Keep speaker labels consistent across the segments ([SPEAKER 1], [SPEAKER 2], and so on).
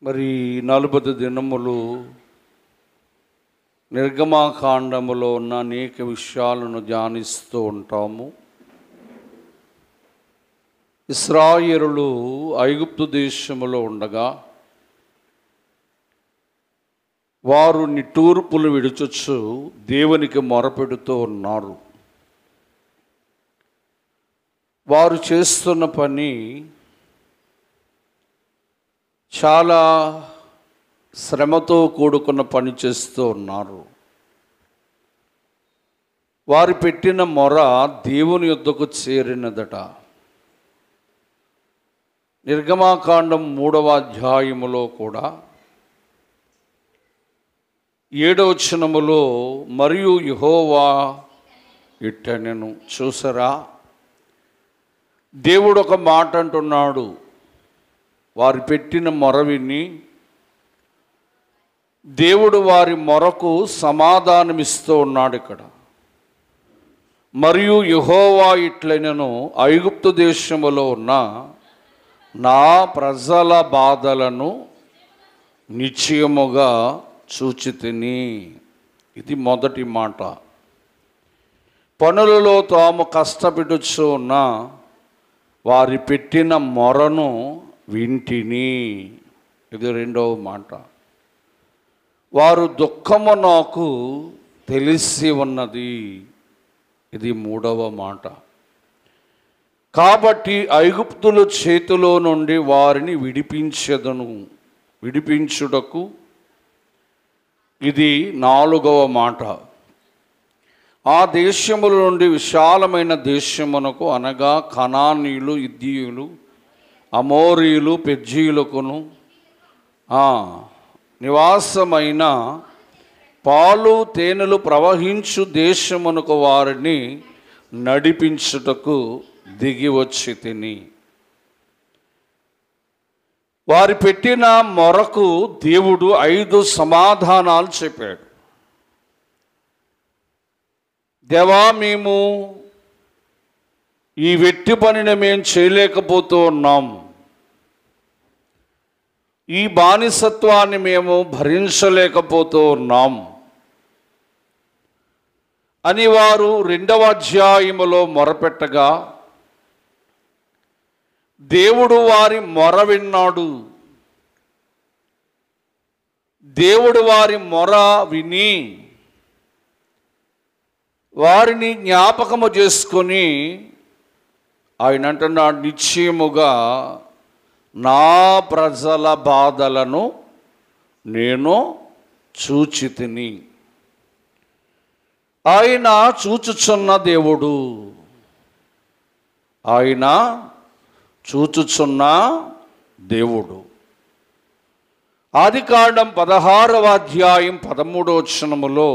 [SPEAKER 1] మరి 40 దినములు నిర్గమాకాండములో ఉన్న అనేక విషయాలను ధ్యానిస్తూ ఉంటాము. ఇశ్రాయేలులు ఐగుప్తు దేశములో ఉండగా వారు నిట్టూర్పులు విడుచొచ్చు దేవునికి మొరపెడుతూ ఉన్నారు. వారు చేస్తున్న పని చాలా శ్రమతో కూడుకున్న పని చేస్తూ ఉన్నారు. వారు పెట్టిన మొర దేవుని యొద్దకు చేరినదట. నిర్గమాకాండం 3వ అధ్యాయములో కూడా 7వ వచనములో మరియు యెహోవా ఇట్టనెను. చూసారా, దేవుడు ఒక మాట అంటున్నాడు. వారు పెట్టిన మొర విని దేవుడు వారి మొరకు సమాధానమిస్తూ ఉన్నాడు ఇక్కడ. మరియు యెహోవా ఇట్లనెను, ఐగుప్తు దేశములో ఉన్న నా ప్రజల బాధలను నిశ్చయముగా చూచితిని. ఇది మొదటి మాట. పనులలో తాము కష్టపెట్టుచు ఉన్న వారి పెట్టిన మొరను వింటిని. ఇది రెండవ మాట. వారు దుఃఖము నాకు తెలిసి ఉన్నది. ఇది మూడవ మాట. కాబట్టి ఐగుప్తుల చేతిలో నుండి వారిని విడిపించుటకు ఇది 4వ మాట. ఆ దేశముల నుండి విశాలమైన దేశమునకు అనగా కనానీయులు, హిత్తీయులు, అమోరీయులు, పెర్జీయులకును నివాసమైన పాలు తేనెలు ప్రవహించు దేశమునకు వారిని నడిపించుటకు దిగి వచ్చి తిని. వారి పెట్టిన మొరకు దేవుడు 5 సమాధానాలు చెప్పాడు. దేవా, మేము ఈ వెట్టి పనిని మేము చేయలేకపోతూ ఉన్నాం, ఈ బానిసత్వాన్ని మేము భరించలేకపోతూ ఉన్నాం అని వారు 2వ అధ్యాయములో మొరపెట్టగా దేవుడు వారి మొర విన్నాడు. దేవుడు వారి మొర విని వారిని జ్ఞాపకము చేసుకొని ఆయన అంటున్నాడు, నిశ్చయముగా నా ప్రజల బాధలను నేను చూచితిని. ఆయన చూచుచున్న దేవుడు, ఆయన చూచుచున్న దేవుడు. ఆదికాండం 16వ అధ్యాయం 13వ వచనములో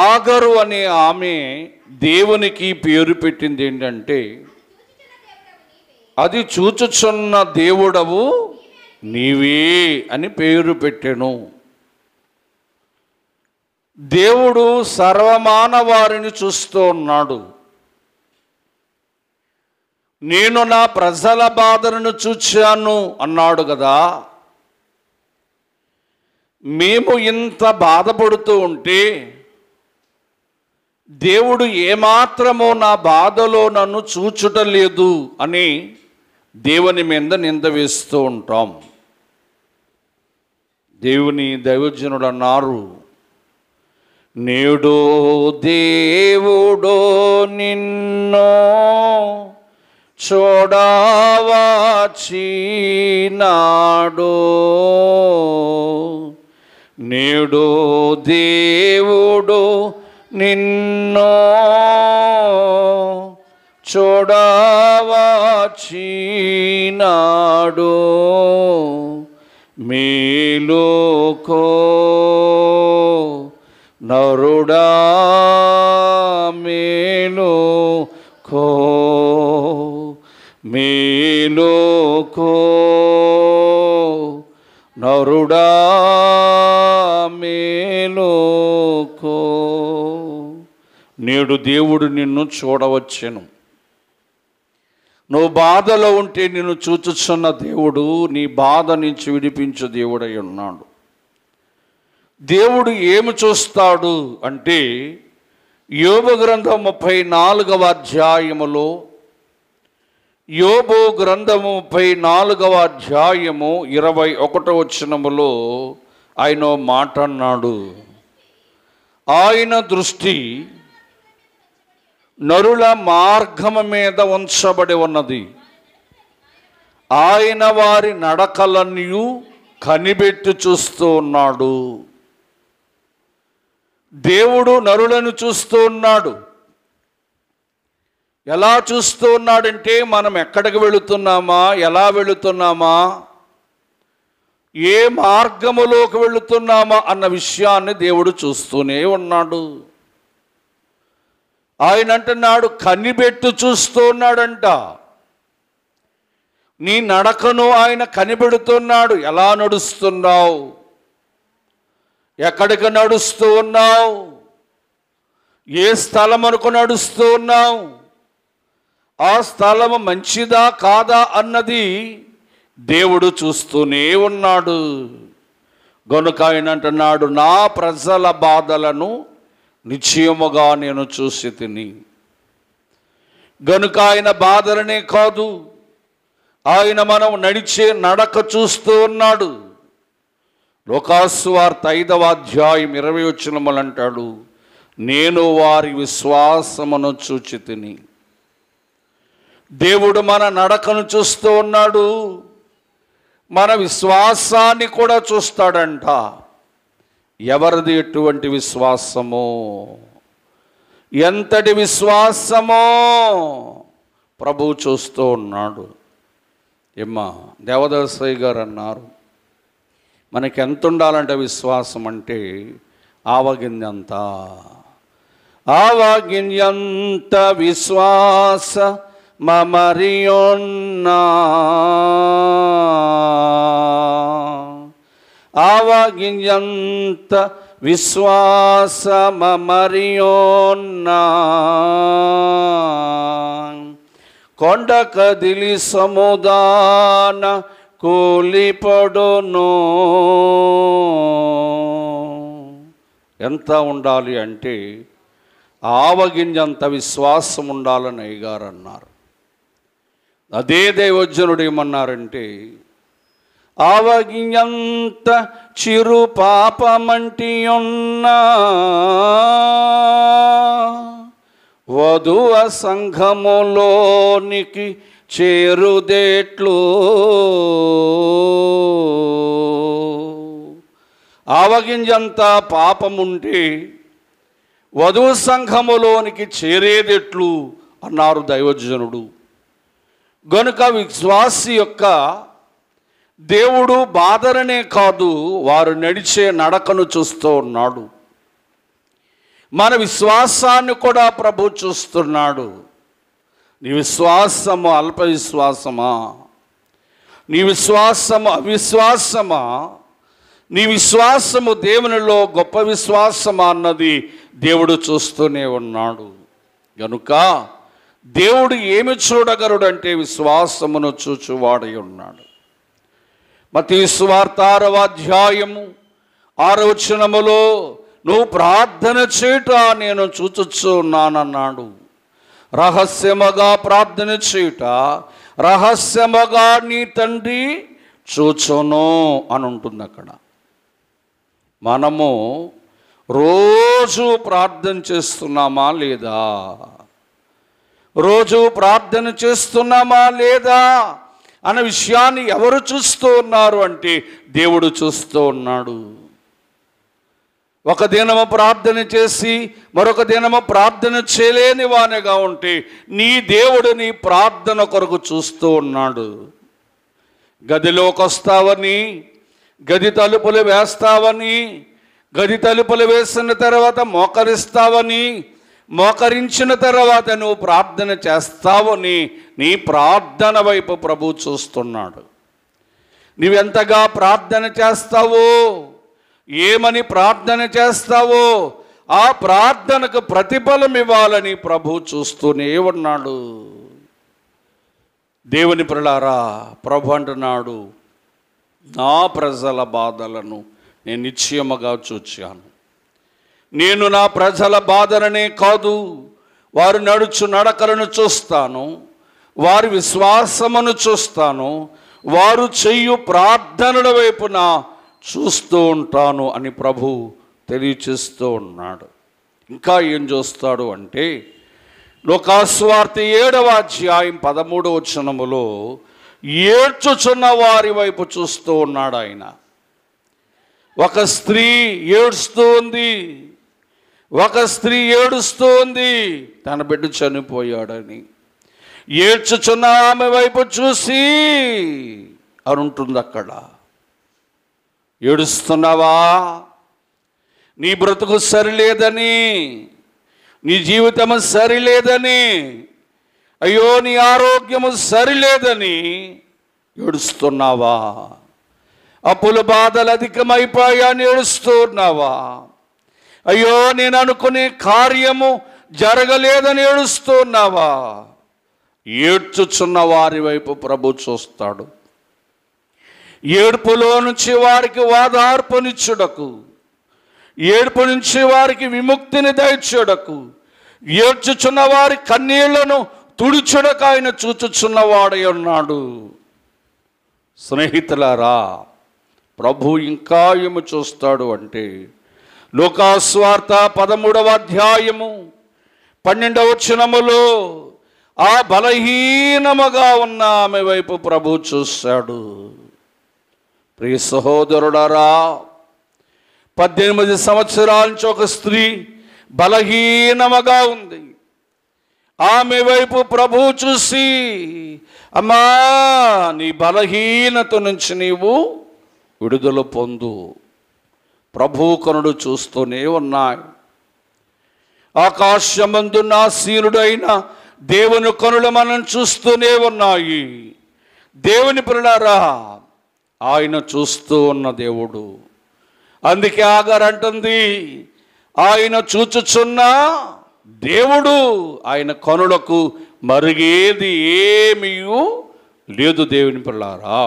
[SPEAKER 1] ఆగరు అనే ఆమె దేవునికి పేరు పెట్టింది ఏంటంటే, అది చూచుచున్న దేవుడవు నీవే అని పేరు పెట్టెను. దేవుడు సర్వమానవారిని చూస్తూ ఉన్నాడు. నేను నా ప్రజల బాధలను చూచాను అన్నాడు కదా. మేము ఇంత బాధపడుతూ ఉంటే దేవుడు ఏమాత్రమో నా బాధలో నన్ను చూచుటలేదు అని దేవుని మీద నింద వేస్తూ ఉంటాం. దేవుని దైవజనుడు అన్నారు, నేడు దేవుడో నిన్ను చూడవచ్చినాడు, నేడు దేవుడు నిన్ను చూడవచ్చినాడు, మేలుకో నరుడా మేలుకో, మేలుకో నరుడా మేలుకో. నేడు దేవుడు నిన్ను చూడవచ్చెను. నువ్వు బాధలో ఉంటే నిన్ను చూచుచున్న దేవుడు నీ బాధ నుంచి విడిపించు దేవుడై ఉన్నాడు. దేవుడు ఏమి చూస్తాడు అంటే, యోబు గ్రంథం 34వ అధ్యాయములో, యోబు గ్రంథము 34వ అధ్యాయము 21వ వచనములో ఆయన మాట అన్నాడు, ఆయన దృష్టి నరుల మార్గము మీద ఉంచబడి ఉన్నది, ఆయన వారి నడకలన్నీ కనిపెట్టి చూస్తూ ఉన్నాడు. దేవుడు నరులను చూస్తూ ఉన్నాడు. ఎలా చూస్తూ ఉన్నాడంటే, మనం ఎక్కడికి వెళుతున్నామా, ఎలా వెళుతున్నామా, ఏ మార్గములోకి వెళుతున్నామా అన్న విషయాన్ని దేవుడు చూస్తూనే ఉన్నాడు. ఆయన అంటున్నాడు, కనిపెట్టు చూస్తూ ఉన్నాడంట. నీ నడకను ఆయన కనిపెడుతున్నాడు. ఎలా నడుస్తున్నావు, ఎక్కడికి నడుస్తూ ఉన్నావు, ఏ స్థలమునకు నడుస్తూ ఉన్నావు, ఆ స్థలము మంచిదా కాదా అన్నది దేవుడు చూస్తూనే ఉన్నాడు. గనుక ఆయన అంటున్నాడు, నా ప్రజల బాధలను నిశ్చయముగా నేను చూసి తిని. గనుక ఆయన బాధలనే కాదు, ఆయన మనం నడిచే నడక చూస్తూ ఉన్నాడు. లోకాసువార్త 5వ అధ్యాయం 20వ వచనములు అంటాడు, నేను వారి విశ్వాసమును చూచి తిని. దేవుడు మన నడకను చూస్తూ ఉన్నాడు, మన విశ్వాసాన్ని కూడా చూస్తాడంట. ఎవరిది ఎటువంటి విశ్వాసమో, ఎంతటి విశ్వాసమో ప్రభువు చూస్తూ ఉన్నాడు. ఏమ్మా దేవదాసయ్య గారు అన్నారు, మనకి ఎంత ఉండాలంటే విశ్వాసం అంటే ఆవగింజంత, ఆవగింజంత విశ్వాస మమరియున్నా, ఆవగింజంత విశ్వాస మమరియున్నా, కొండ కదిలి సముదాన కూలిపడును. ఎంత ఉండాలి అంటే ఆవగింజంత విశ్వాసం ఉండాలని అయ్యగారు అన్నారు. అదే దైవజనుడు ఏమన్నారంటే, ఆవగింజంత చిరు పాపమంటి ఉన్నా వధువ సంఘములోనికి చేరుదేట్లు. ఆవగింజంత పాపముంటే వధువు సంఘములోనికి చేరేదెట్లు అన్నారు దైవజనుడు. గనుక విశ్వాసి యొక్క దేవుడు బాధలనే కాదు, వారు నడిచే నడకను చూస్తూ ఉన్నాడు. మన విశ్వాసాన్ని కూడా ప్రభు చూస్తున్నాడు. నీ విశ్వాసము అల్ప విశ్వాసమా, నీ విశ్వాసము అవిశ్వాసమా, నీ విశ్వాసము దేవునిలో గొప్ప విశ్వాసమా అన్నది దేవుడు చూస్తూనే ఉన్నాడు. కనుక దేవుడు ఏమి చూడగలడంటే విశ్వాసమును చూచువాడై ఉన్నాడు. మత్తయి సువార్త 6వ అధ్యాయము 6వ వచనములో, నువ్వు ప్రార్థన చేయుట నేను చూచుచు ఉన్నానన్నాడు. రహస్యముగా ప్రార్థన చేయుట రహస్యముగా నీ తండ్రి చూచును అని ఉంటుంది అక్కడ. మనము రోజు ప్రార్థన చేస్తున్నామా లేదా, రోజు ప్రార్థన చేస్తున్నామా లేదా అన్న విషయాన్ని ఎవరు చూస్తూ ఉన్నారు అంటే దేవుడు చూస్తూ ఉన్నాడు. ఒక దినము ప్రార్థన చేసి మరొక దినము ప్రార్థన చేయలేని వానిగా ఉంటే నీ దేవుడు నీ ప్రార్థన కొరకు చూస్తూ ఉన్నాడు. గదిలోకి వస్తావని, గది తలుపులు వేస్తావని, గది తలుపులు వేసిన తర్వాత మోకరిస్తావని, మోకరించిన తర్వాత నువ్వు ప్రార్థన చేస్తావని నీ ప్రార్థన వైపు ప్రభు చూస్తున్నాడు. నువ్వెంతగా ప్రార్థన చేస్తావో, ఏమని ప్రార్థన చేస్తావో ఆ ప్రార్థనకు ప్రతిఫలం ఇవ్వాలని ప్రభు చూస్తూనే ఉన్నాడు. దేవుని ప్రియులారా, ప్రభు అంటున్నాడు, నా ప్రజల బాధలను నేను నిశ్చయముగా చూచాను. నేను నా ప్రజల బాధలనే కాదు, వారు నడుచు నడకలను చూస్తాను, వారి విశ్వాసమును చూస్తాను, వారు చెయ్యు ప్రార్థనల వైపున చూస్తూ ఉంటాను అని ప్రభు తెలియచేస్తూ ఉన్నాడు. ఇంకా ఏం చూస్తాడు అంటే, లోకాసువార్త 7వ అధ్యాయం 13వ వచనములో ఏడ్చుచున్న వారి వైపు చూస్తూ ఉన్నాడు ఆయన. ఒక స్త్రీ ఏడుస్తూ ఉంది, ఒక స్త్రీ ఏడుస్తూ ఉంది తన బిడ్డ చనిపోయాడని. ఏడ్చుచున్న ఆమె వైపు చూసి అని ఉంటుంది అక్కడ. ఏడుస్తున్నావా? నీ బ్రతుకు సరిలేదని, నీ జీవితము సరిలేదని, అయ్యో నీ ఆరోగ్యము సరిలేదని ఏడుస్తున్నావా? అప్పుల బాధలు అధికమైపోయాని ఏడుస్తున్నావా? అయ్యో నేను అనుకునే కార్యము జరగలేదని ఏడుస్తున్నావా? ఏడ్చుచున్న వారి వైపు ప్రభు చూస్తాడు. ఏడుపులో నుంచి వారికి ఓదార్పునిచ్చుటకు, ఏడుపు నుంచి వారికి విముక్తిని దయచుటకు, ఏడ్చుచున్న వారి కన్నీళ్లను తుడుచుడకు ఆయన చూచుచున్నవాడై ఉన్నాడు. స్నేహితులారా, ప్రభు ఇంకా ఏమి చూస్తాడు అంటే, లోకాసువార్త 13వ అధ్యాయము 12వ వచనములో ఆ బలహీనముగా ఉన్న ఆమె వైపు ప్రభు చూశాడు. ప్రియ సహోదరుడారా, 18 సంవత్సరాల నుంచి ఒక స్త్రీ బలహీనముగా ఉంది. ఆమె వైపు ప్రభు చూసి, అమ్మా నీ బలహీనత నుంచి నీవు విడుదల పొందు. ప్రభు కనుడు చూస్తూనే ఉన్నాయి. ఆకాశమందున్న ఆసీనుడైన దేవుని కనులు మనం చూస్తూనే ఉన్నాయి. దేవుని ప్రియులారా, ఆయన చూస్తూ ఉన్న దేవుడు. అందుకే ఆగారు అంటుంది, ఆయన చూచుచున్న దేవుడు, ఆయన కనులకు మరుగేది ఏమీ లేదు. దేవుని ప్రియులారా,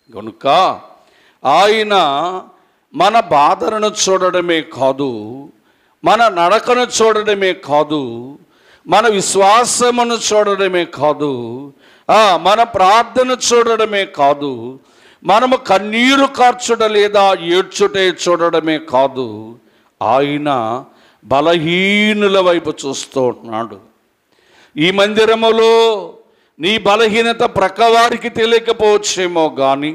[SPEAKER 1] కనుక ఆయన మన బాధలను చూడడమే కాదు, మన నడకను చూడడమే కాదు, మన విశ్వాసమును చూడడమే కాదు, మన ప్రార్థన చూడడమే కాదు, మనము కన్నీరు కార్చుట లేదా ఏడ్చుటే చూడడమే కాదు, ఆయన బలహీనుల వైపు చూస్తూ ఉన్నాడు. ఈ మందిరములో నీ బలహీనత ప్రక్కవారికి తెలియకపోవచ్చేమో కానీ,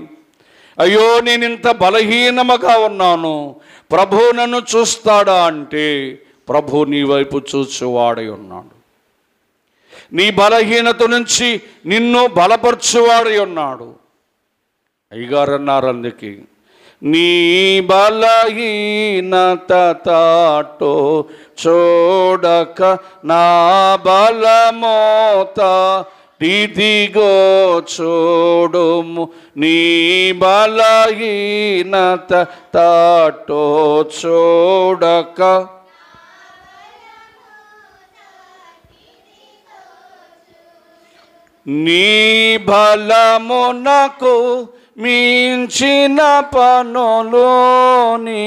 [SPEAKER 1] అయ్యో నేను ఇంత బలహీనముగా ఉన్నాను, ప్రభు నన్ను చూస్తాడా అంటే ప్రభు నీ వైపు చూచువాడై ఉన్నాడు. నీ బలహీనత నుంచి నిన్ను బలపరచువాడై ఉన్నాడు. అయ్యగారు అన్నారు అందుకే, నీ బలహీనత తాటో చూడక నా బలమోత ఇదిగో చూడుము, నీ బలహీనత తాటో చూడక. నీ బలమునకు మించిన పనులోని,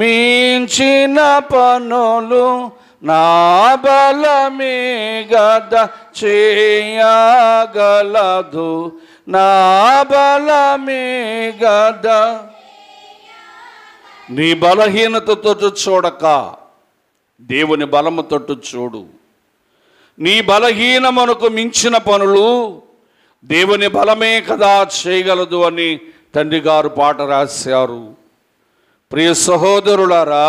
[SPEAKER 1] మించిన పనులు నా బలమే గద చేయగలదు, నా బలమే గద. నీ బలహీనతతో చూడక దేవుని బలముతో చూడు. నీ బలహీనమునకు మించిన పనులు దేవుని బలమే కదా చేయగలదు అని తండ్రి గారు పాట రాశారు. ప్రియ సహోదరులారా,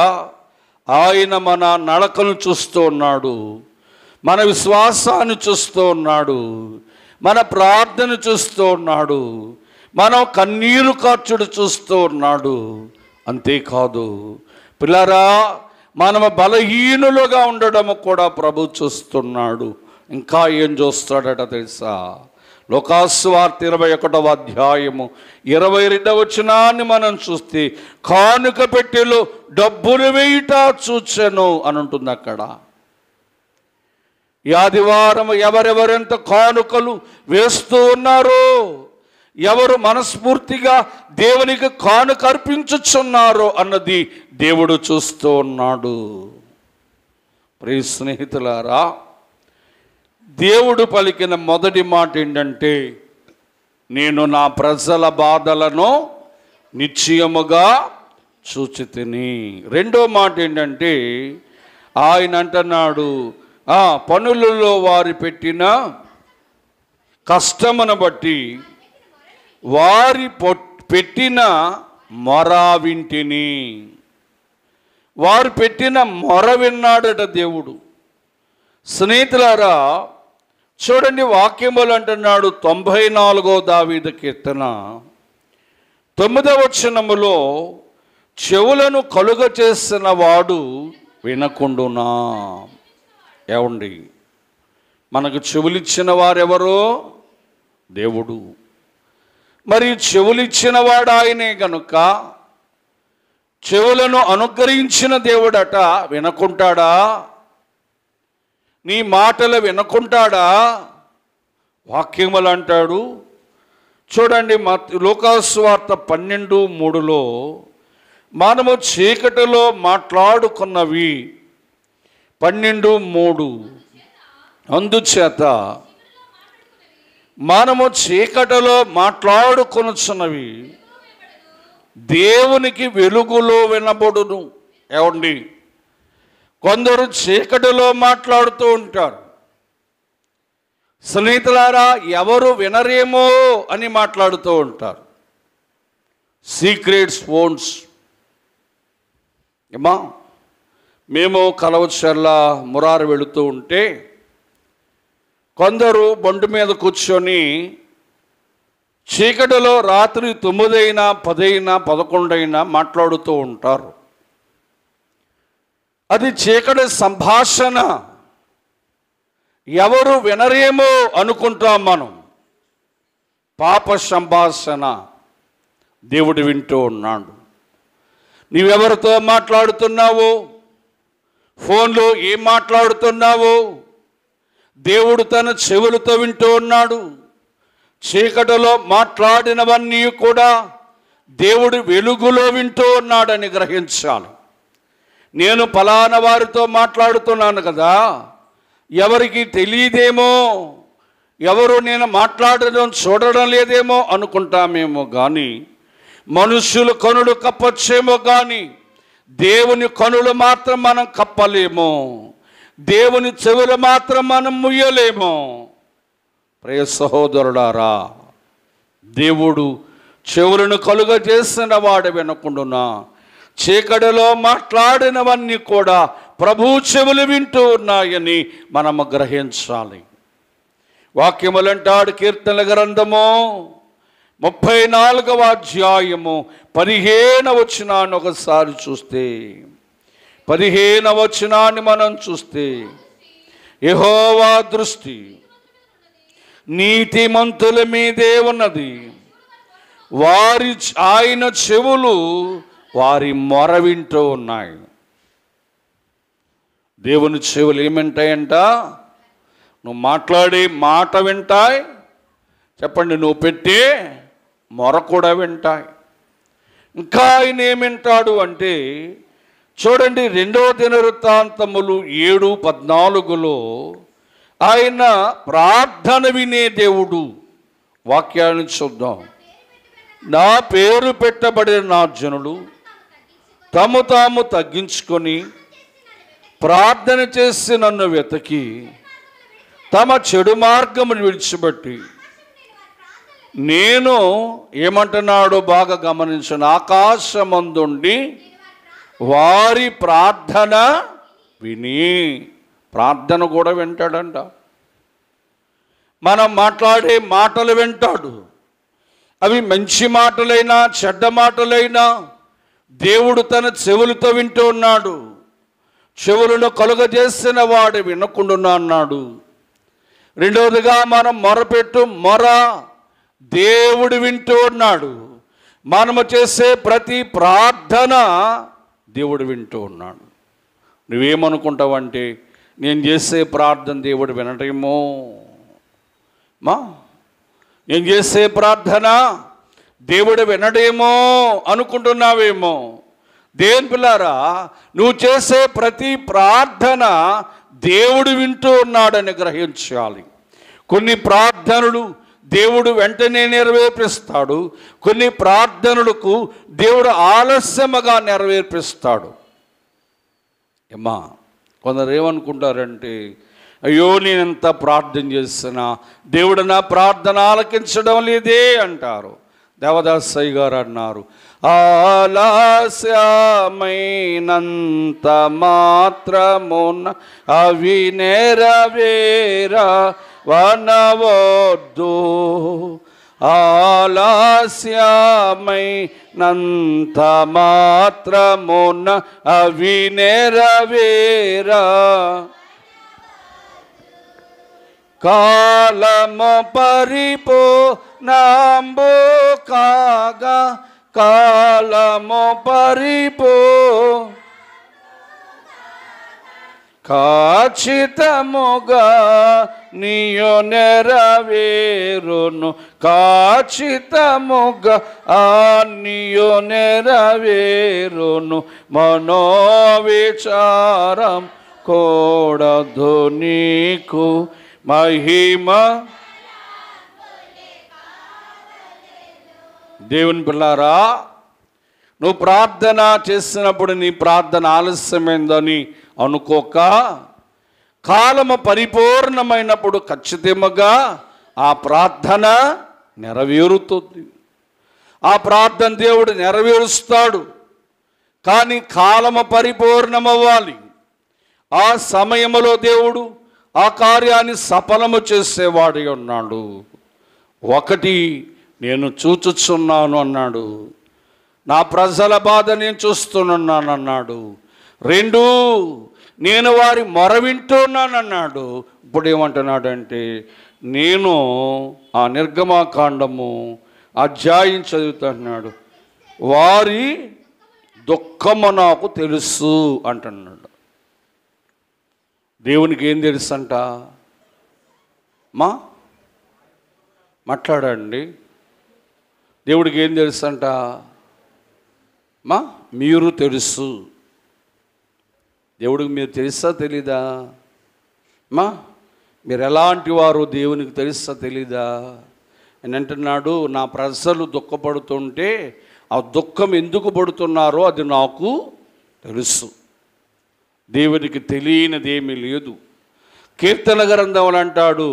[SPEAKER 1] ఆయన మన నడకను చూస్తూ ఉన్నాడు, మన విశ్వాసాన్ని చూస్తూ ఉన్నాడు, మన ప్రార్థన చూస్తూ ఉన్నాడు, మనం కన్నీరు కార్చుడు చూస్తూ ఉన్నాడు. అంతేకాదు పిల్లరా, మనము బలహీనులుగా ఉండడము కూడా ప్రభు చూస్తున్నాడు. ఇంకా ఏం చూస్తాడట తెలుసా? లోకాసువార్త 21వ అధ్యాయము 22వ వచనాన్ని మనం చూస్తే, కానుక పెట్టెలో డబ్బులు వేయుట చూచెను అని ఉంటుంది. అక్కడ ఈ ఆదివారం ఎవరెవరెంత కానుకలు వేస్తూ ఉన్నారో, ఎవరు మనస్ఫూర్తిగా దేవునికి కానుక అర్పించుచున్నారో అన్నది దేవుడు చూస్తూ ఉన్నాడు. ప్రియ స్నేహితులారా, దేవుడు పలికిన మొదటి మాట ఏంటంటే, నేను నా ప్రజల బాధలను నిశ్చయముగా చూచితిని. రెండో మాట ఏంటంటే, ఆయన అంటున్నాడు, పనులలో వారు పెట్టిన కష్టమును బట్టి వారి పెట్టిన మొర వింటిని. వారు పెట్టిన మొర విన్నాడట దేవుడు. స్నేహితులారా, చూడండి, వాక్యములు అంటున్నాడు 94వ దావీదు కీర్తన 9వ వచనములో, చెవులను కలుగ చేసిన వాడు వినకుండునా. ఏమండి, మనకు చెవులిచ్చిన వారెవరో? దేవుడు. మరి చెవులిచ్చిన వాడు ఆయనే గనుక చెవులను అనుగ్రహించిన దేవుడట వినకుంటాడా? నీ మాటలు వినకుంటాడా? వాక్యములు అంటాడు, చూడండి, లూకాసు వార్త 12:3లో, మనము చీకటిలో మాట్లాడుకున్నవి 12:3, అందుచేత మనము చీకటిలో మాట్లాడుకొనుచున్నవి దేవునికి వెలుగులో వినబడును. ఏమండి, కొందరు చీకటిలో మాట్లాడుతూ ఉంటారు. స్నేహితులారా, ఎవరు వినరేమో అని మాట్లాడుతూ ఉంటారు. Secrets phones. ఏమా, మేము కలవచర్ల మురారు వెళుతూ ఉంటే కొందరు బండి మీద కూర్చొని చీకటిలో రాత్రి 9 అయినా 10 అయినా 11 అయినా మాట్లాడుతూ ఉంటారు. అది చీకటి సంభాషణ. ఎవరు వినరేమో అనుకుంటాం మనం. పాప సంభాషణ. దేవుడు వింటూ ఉన్నాడు. నీవెవరితో మాట్లాడుతున్నావు? ఫోన్లో ఏం మాట్లాడుతున్నావు? దేవుడు తన చెవులతో వింటూ ఉన్నాడు. చీకటిలో మాట్లాడినవన్నీ కూడా దేవుడు వెలుగులో వింటూ ఉన్నాడని గ్రహించాలి. నేను ఫలానా వారితో మాట్లాడుతున్నాను కదా, ఎవరికి తెలియదేమో, ఎవరు నేను మాట్లాడడం చూడడం లేదేమో అనుకుంటామేమో కానీ, మనుషులు కనులు కప్పచ్చేమో కానీ దేవుని కనులు మాత్రం మనం కప్పలేమో, దేవుని చెవులు మాత్రం మనం ముయ్యలేమో. ప్రియ సహోదరులారా, దేవుడు చెవులను కలుగజేసిన వాడు వినకుండునా. చీకటిలో మాట్లాడినవన్నీ కూడా ప్రభు చెవులు వింటూ ఉన్నాయని మనము గ్రహించాలి. వాక్యములంటాడు కీర్తనల గ్రంథము 34వ అధ్యాయము 15వ వచనాన్ని ఒకసారి చూస్తే, 15వ వచనాన్ని మనం చూస్తే, యెహోవా దృష్టి నీతిమంతుల మీదే ఉన్నది, ఆయన చెవులు వారి మొర వింటూ ఉన్నాయి. దేవుని చెవులు ఏమింటాయంట? నువ్వు మాట్లాడే మాట వింటాయి. చెప్పండి, నువ్వు పెట్టే మొర కూడా వింటాయి. ఇంకా ఆయన ఏమింటాడు అంటే, చూడండి, 2వ దినవృత్తాంతములు 7:14లో ఆయన ప్రార్థన వినే దేవుడు. వాక్యాన్ని చూద్దాం. నా పేరు పెట్టబడిన నా జనులు తము తాము తగ్గించుకొని ప్రార్థన చేసి నన్ను వెతకి తమ చెడు మార్గమును విడిచిపెట్టి, నేను ఏమంటున్నాడో బాగా గమనించను, ఆకాశమందుండి వారి ప్రార్థన విని. ప్రార్థన కూడా వింటాడంట. మనం మాట్లాడే మాటలు వింటాడు. అవి మంచి మాటలైనా చెడ్డ మాటలైనా దేవుడు తన చెవులతో వింటూ ఉన్నాడు. చెవులను కలుగజేసిన వాడు వినకుండా అన్నాడు. రెండవదిగా మనం మొరపెట్టు మొర దేవుడు వింటూ ఉన్నాడు. మనము చేసే ప్రతి ప్రార్థన దేవుడు వింటూ ఉన్నాడు. నువ్వేమనుకుంటావంటే, నేను చేసే ప్రార్థన దేవుడు వినడేమో, నేను చేసే ప్రార్థన దేవుడు వినడేమో అనుకుంటున్నావేమో. దేవుని పిల్లారా, నువ్వు చేసే ప్రతి ప్రార్థన దేవుడు వింటూ ఉన్నాడని గ్రహించాలి. కొన్ని ప్రార్థనలు దేవుడు వెంటనే నెరవేర్పిస్తాడు, కొన్ని ప్రార్థనలకు దేవుడు ఆలస్యముగా నెరవేర్పిస్తాడు. ఏమ్మా, కొందరు ఏమనుకుంటారంటే, అయ్యో నేను ఎంత ప్రార్థన చేస్తున్నా దేవుడు నా ప్రార్థన ఆలకించడం లేదే అంటారు. దేవదాసయ్య గారు అన్నారు, ఆలస్యమైనంత మాత్రమున అవి నెరవేరా వనవద్దు, ఆలస్యమైనంత మాత్రమున అవి నెరవేరా, కాలము పరిపూర్ణంబు కాగా, కాలము ఖచ్చితముగా నీయో నెరవేరును, ఖచ్చితముగా నీయో నెరవేరును, మనోవిచారం కూడదు నీకు మహిమ. దేవుని పిల్లారా, నువ్వు ప్రార్థన చేసినప్పుడు నీ ప్రార్థన ఆలస్యమైందని అనుకోక, కాలము పరిపూర్ణమైనప్పుడు ఖచ్చితంగా ఆ ప్రార్థన నెరవేరుతుంది. ఆ ప్రార్థన దేవుడు నెరవేరుస్తాడు. కానీ కాలము పరిపూర్ణమవ్వాలి. ఆ సమయంలో దేవుడు ఆ కార్యాన్ని సఫలము చేసేవాడి ఉన్నాడు. ఒకటి, నేను చూచుచున్నాను అన్నాడు, నా ప్రజల బాధ నేను చూస్తున్నాను అన్నాడు. రెండు, నేను వారి మొర వింటున్నానన్నాడు. ఇప్పుడు ఏమంటున్నాడంటే, నేను ఆ నిర్గమాకాండము అధ్యాయం చదువుతున్నాడు, వారి దుఃఖము నాకు తెలుసు అంటున్నాడు. దేవునికి ఏం తెలుసు అంట? మాట్లాడండి. దేవుడికి ఏం తెలుసు అంట? మీరు తెలుసు. దేవుడికి మీరు తెలుసా తెలీదా? మీరు ఎలాంటి వారు దేవునికి తెలుసా తెలీదా అని అంటున్నాడు. నా ప్రజలు దుఃఖపడుతుంటే ఆ దుఃఖం ఎందుకు పడుతున్నారో అది నాకు తెలుసు. దేవునికి తెలియనిదేమీ లేదు. కీర్తన గ్రంథంలో అంటాడు,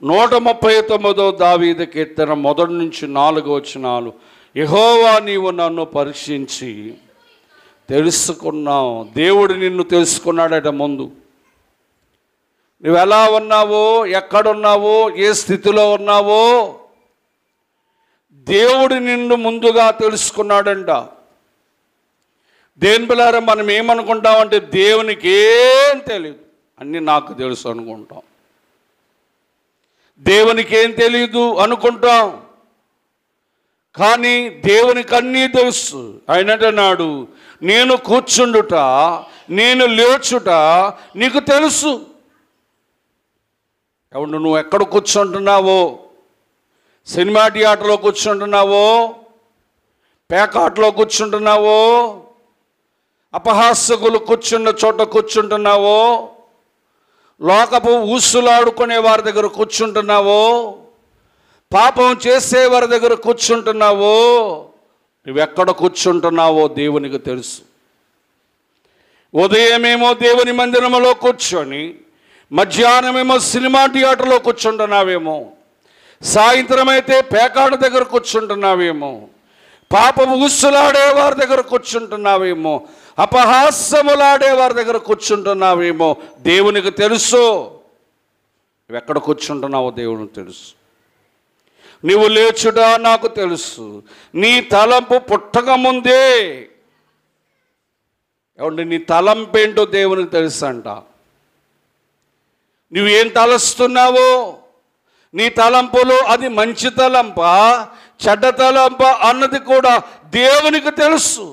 [SPEAKER 1] 139వ దావీదు కీర్తన 1 నుంచి 4 వచనాలు, యెహోవా నీవు నన్ను పరీక్షించి తెలుసుకున్నావు. దేవుడు నిన్ను తెలుసుకున్నాడట. ముందు నువ్వు ఎలా ఉన్నావో, ఎక్కడున్నావో, ఏ స్థితిలో ఉన్నావో దేవుడు నిన్ను ముందుగా తెలుసుకున్నాడంట. దేని పిల్లారా, మనం ఏమనుకుంటామంటే దేవునికి ఏం తెలియదు, అన్నీ నాకు తెలుసు అనుకుంటాం. దేవునికి ఏం తెలియదు అనుకుంటాం. కానీ దేవునికి అన్నీ తెలుసు. ఆయన అంటున్నాడు, నేను కూర్చుండుట, నేను లేచుట నీకు తెలుసు. ఎవడు నువ్వు ఎక్కడ కూర్చుంటున్నావో, సినిమా థియేటర్లో కూర్చుంటున్నావో, పేకాట్లో కూర్చుంటున్నావో, అపహాసకులు కూర్చున్న చోట కూర్చుంటున్నావో, లోకపు ఊసులాడుకునే వారి దగ్గర కూర్చుంటున్నావో, పాపం చేసే వారి దగ్గర కూర్చుంటున్నావో, నువ్వెక్కడ కూర్చుంటున్నావో దేవునికి తెలుసు. ఉదయమేమో దేవుని మందిరంలో కూర్చొని, మధ్యాహ్నమేమో సినిమా థియేటర్లో కూర్చుంటున్నావేమో, సాయంత్రం అయితే పేకాడ దగ్గర కూర్చుంటున్నావేమో, పాపము ఊసులాడే వారి దగ్గర కూర్చుంటున్నావేమో, అపహాస్యములాడే వారి దగ్గర కూర్చుంటున్నావేమో, దేవునికి తెలుసు. నువ్వెక్కడ కూర్చుంటున్నావో దేవునికి తెలుసు. నీవు లేచుట నాకు తెలుసు, నీ తలంపు పుట్టక ముందే. ఏమంటే నీ తలంపేంటో దేవునికి తెలుసు అంట. నువ్వేం తలస్తున్నావో, నీ తలంపులో అది మంచి తలంప, చెడ్డ తలంప అన్నది కూడా దేవునికి తెలుసు.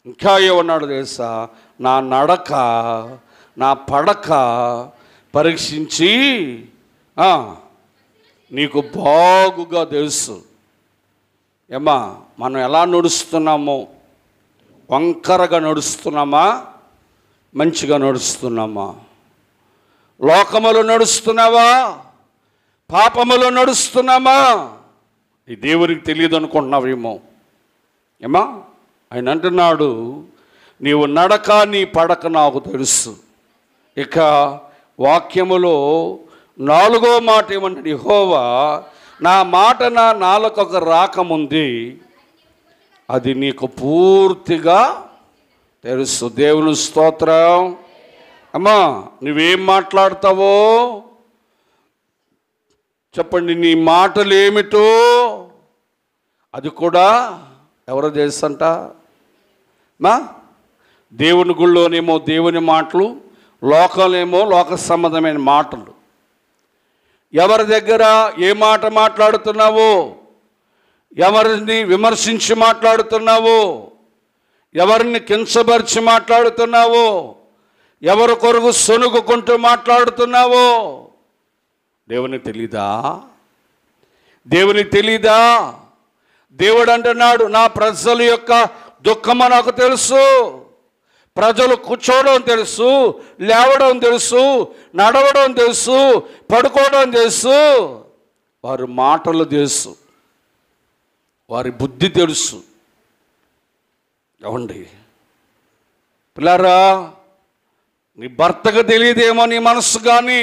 [SPEAKER 1] ఇంకా ఏమన్నాడు తెలుసా? నా నడక, నా పడక పరీక్షించి నీకు బాగుగా తెలుసు. ఏమా మనం ఎలా నడుస్తున్నామో, వంకరగా నడుస్తున్నామా, మంచిగా నడుస్తున్నామా? లోకములో నడుస్తున్నావా, పాపములో నడుస్తున్నామా? ఈ దేవునికి తెలియదు అనుకుంటున్నావేమో. ఏమా ఆయన అంటున్నాడు, నీవు నడక నీ పడక నాకు తెలుసు. ఇక వాక్యములో 4వ మాట ఏమంటాడు? యెహోవా నా మాట నా నాలుకకు రాకముందే అది నీకు పూర్తిగా తెలుసు. దేవుని స్తోత్రం. అమ్మా నువ్వేం మాట్లాడతావో చెప్పండి, నీ మాటలు ఏమిటో అది కూడా ఎవరో తెలుసంట. మా దేవుని గుళ్ళోనేమో దేవుని మాటలు, లోకంలోనేమో లోక సంబంధమైన మాటలు. ఎవరి దగ్గర ఏ మాట మాట్లాడుతున్నావో, ఎవరిని విమర్శించి మాట్లాడుతున్నావో, ఎవరిని కించపరిచి మాట్లాడుతున్నావో, ఎవరి కొరకు సొనుగుకుంటూ మాట్లాడుతున్నావో దేవునికి తెలీదా? దేవునికి తెలీదా? దేవుడు అంటున్నాడు, నా ప్రజల యొక్క దుఃఖము నాకు తెలుసు. ప్రజలు కూర్చోవడం తెలుసు, లేవడం తెలుసు, నడవడం తెలుసు, పడుకోవడం తెలుసు, వారి మాటలు తెలుసు, వారి బుద్ధి తెలుసు. ఏమండి పిల్లారా, నీ భర్తకు తెలియదేమో నీ మనస్సు, కానీ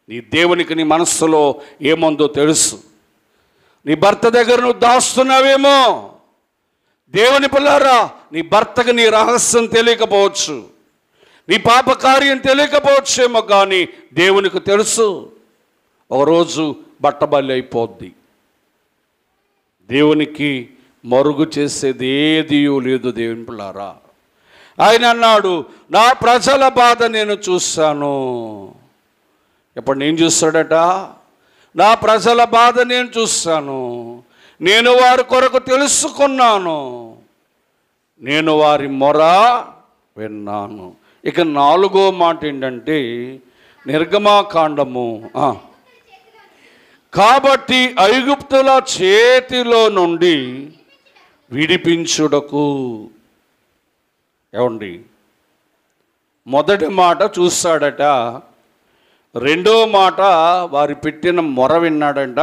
[SPEAKER 1] నీ దేవునికి నీ మనస్సులో ఏముందో తెలుసు. నీ భర్త దగ్గర నువ్వు దాస్తున్నావేమో. దేవుని పిల్లారా, నీ భర్తకు నీ రహస్యం తెలియకపోవచ్చు, నీ పాప కార్యం తెలియకపోవచ్చేమో, కానీ దేవునికి తెలుసు. ఒకరోజు బట్టబల్లి అయిపోద్ది. దేవునికి మరుగు చేసేది ఏదీ లేదు. దేవుని పిల్లారా, ఆయన అన్నాడు, నా ప్రజల బాధ నేను చూశాను. ఇప్పుడు నేను చూస్తాడట, నా ప్రజల బాధ నేను చూశాను, నేను వారి కొరకు తెలుసుకున్నాను, నేను వారి మొర విన్నాను. ఇక 4వ మాట ఏంటంటే నిర్గమాకాండము, కాబట్టి ఐగుప్తుల చేతిలో నుండి విడిపించుటకు. ఏమండి మొదటి మాట చూస్తాడట, 2వ మాట వారి పెట్టిన మొర విన్నాడంట,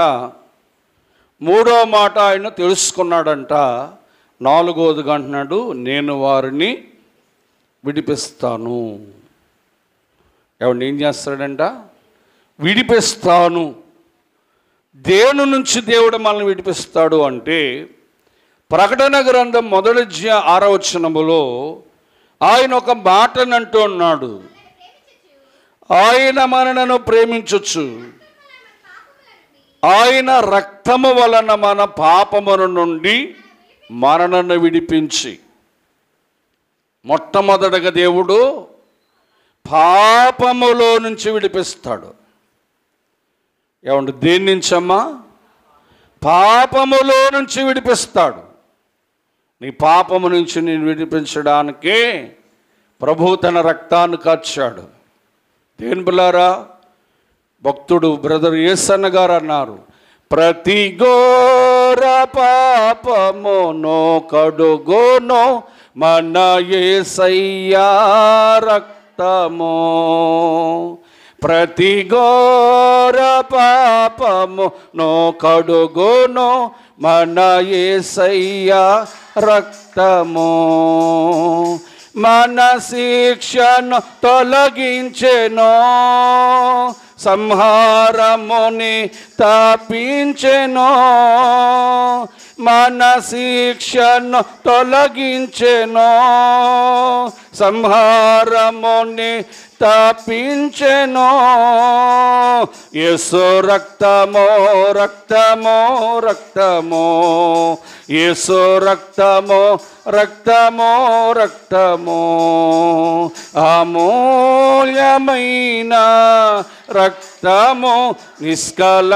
[SPEAKER 1] 3వ మాట ఆయన తెలుసుకున్నాడంట, 4వదిగా అంటున్నాడు, నేను వారిని విడిపిస్తాను. ఏమండి ఏం చేస్తాడంట? విడిపిస్తాను. దేవుని నుంచి దేవుడు మనల్ని విడిపిస్తాడు అంటే, ప్రకటన గ్రంథం 1:6 వచనములో ఆయన ఒక మాటనంటూ ఉన్నాడు, ఆయన మనలను ప్రేమించొచ్చు, ఆయన రక్తము వలన మన పాపముల నుండి మనలను విడిపించి. మొట్టమొదటగా దేవుడు పాపములో నుంచి విడిపిస్తాడు. ఏమండి దేని నుంచమ్మా? పాపములో నుంచి విడిపిస్తాడు. నీ పాపము నుంచి నేను విడిపించడానికే ప్రభువు తన రక్తాన్ని కార్చాడు. దేని బిల్లారా, భక్తుడు బ్రదర్ యేసన్న గారు అన్నారు, ప్రతి ఘోర పాపమును కడుగును మన యేసయ్యా రక్తము. ప్రతి ఘోర పాపమును కడుగును మన యేసయ్యా రక్తము. మన శిక్షను తొలగించెను, సంహారముని తప్పించెను. మన శిక్షను తొలగించెను, సంహారముని తప్పించెను. యేసు రక్తమో రక్తమో రక్తమో, యేసు రక్తమో రక్తమో రక్తమో, అమూల్యమైన రక్తము, నిష్కలంకమైన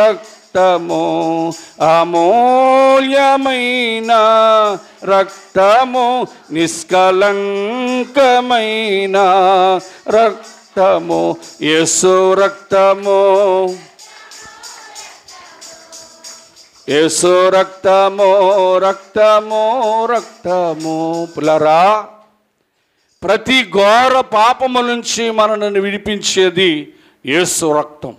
[SPEAKER 1] రక్తము. రక్తము, అమూల్యమైన రక్తము, నిష్కలంకమైన రక్తము, యేసు రక్తము, యేసు రక్తము, రక్తము, రక్తము. పిల్లరా, ప్రతి ఘోర పాపము నుంచి మనల్ని విడిపించేది యేసు రక్తం.